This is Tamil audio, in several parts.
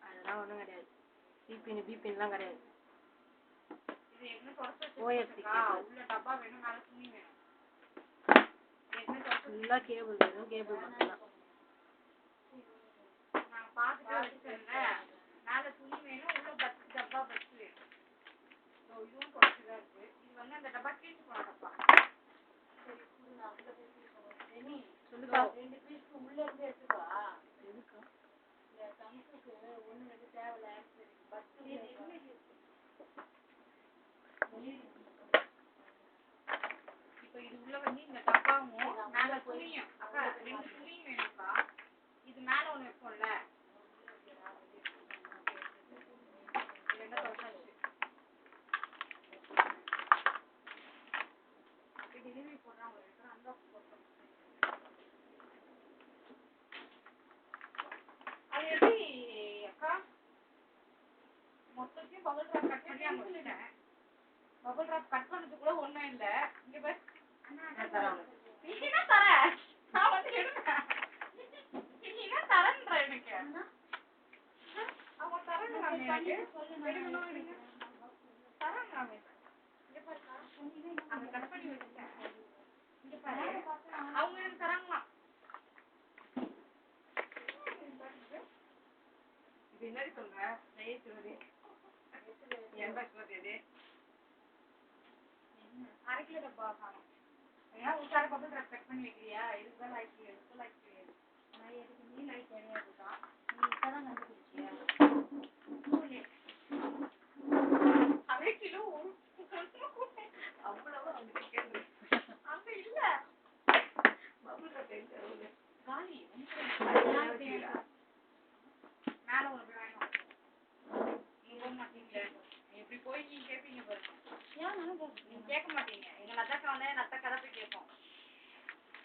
அதெல்லாம் ஒண்ணும் கிடையாது. பிபின் பிபின்லாம் கிடையாது. இது என்ன தொடச்சு ஓஎஃப்சி உள்ள டப்பா வேணும் மேல துணி வேணும். ஃபுல்லா கேபிள் வேணும், கேபிள் மட்டும்தான். நான் பார்த்துட்டு வச்சுட்டேன்ல, மேல துணி வேணும், உள்ள பத்து டப்பா பத்து வேணும். இதுவும் தொடச்சுதான் இருக்கு. இது வந்து அந்த டப்பா கீழ்ச்சி போன டப்பா. சொல்லுப்பா. 2 பீஸ்க்கு உள்ள இருந்து எடுத்துக்கோ. எதுக்கா? இந்த தம்சுக்கு 1 2 தேவையில்ல. பத்து இப்போ இது உள்ள வந்து இந்த டப்பாவும் மேல துணியும் அக்கா 2 துணியும் வேணும்க்கா. இது மேல ஒண்ணு வைப்போம்ல, இதெல்லாம் தொடச்சாச்சு. டெலிவரி போடுறாங்க ஒரு இடத்துல அன்பாக்ஸ் போட்டோம். அது எப்படி அக்கா மொத்தத்தையும் பபுள் ராப் கட் பண்ணி அங்க வச்சுட்டேன். பபுள் ராப் கட் பண்ணதுக்குள்ள ஒண்ணும் இல்ல. இங்க பாரு, நீனா தர, நான் வந்து எடுப்பேன். நீனா தரன்ற எனக்கு அவங்க தரங்கிறாங்க, எனக்கு எடுக்கணும் எடுங்க தரங்கிறாங்க. இங்க பாரு, அங்க கட் பண்ணி வச்சுட்டேன். இங்க பாரு, அவங்க எனக்கு தராங்களாம். இது என்னடி சொல்ற? அரை கிலோ டப்பா காணும். ஏன்னா உச்சார பக்கம் கட் பண்ணி வைக்கிறியா? இதுக்கு தான் லைட் கிடையாது. நான் எதுக்கு நீ லைட் கிடையாதுதான். நீ இப்பதான் கண்டுபிடிச்சியா? அரை கிலோ அவ்வளவா வந்து கேள்வி அங்க இல்ல காலி மேல ஒண்ணு போய் வாங்கணும். நீங்க போக மாட்டீங்களே, எப்படி போய் நீங்க கேட்பீங்க பாருங்க. நீங்க கேட்க மாட்டீங்க. எங்க லதாக்கா வந்து லதாக்கா தான் போய் கேட்போம்.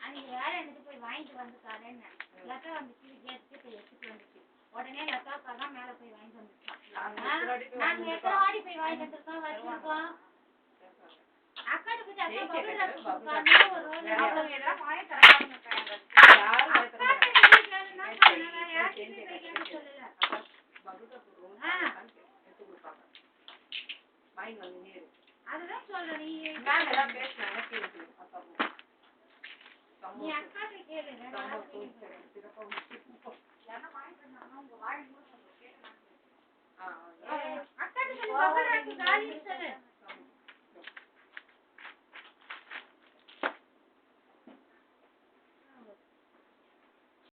அன்னைக்கு வேலை எடுத்துட்டு போய் வாங்கிட்டு வந்துட்டாருன்னு லதா வந்து கேட்டு போய் எடுத்துட்டு வந்துச்சு. உடனே லதாக்கா தான் மேல போய் வாங்கிட்டு வந்துருக்கான். நாங்க எத்தனை வாடி போய் வாங்கிட்டு வந்துருக்கோம் வச்சிருக்கோம். அக்காட்டு போய் அக்கா பபுள் ராப் கொடுத்தாங்க ஒரு ரோல் அவங்க எல்லாம் வாங்கி தரக்காம இருக்காங்க. யாரும் வாங்கி தர மாட்டாங்க. யாரும் கேட்க சொல்லல. பபுள் ராப் ரோல் எடுத்து கொடுப்பாங்க. வாங்கி வந்து நீ அதுதான் சொல்றேன். நீ நான் எல்லாம் பேசுறேன். நீ அக்காட்ட கேளு. அக்காட்ட சொல்லி பபுள் ராப் காலி சொல்லு.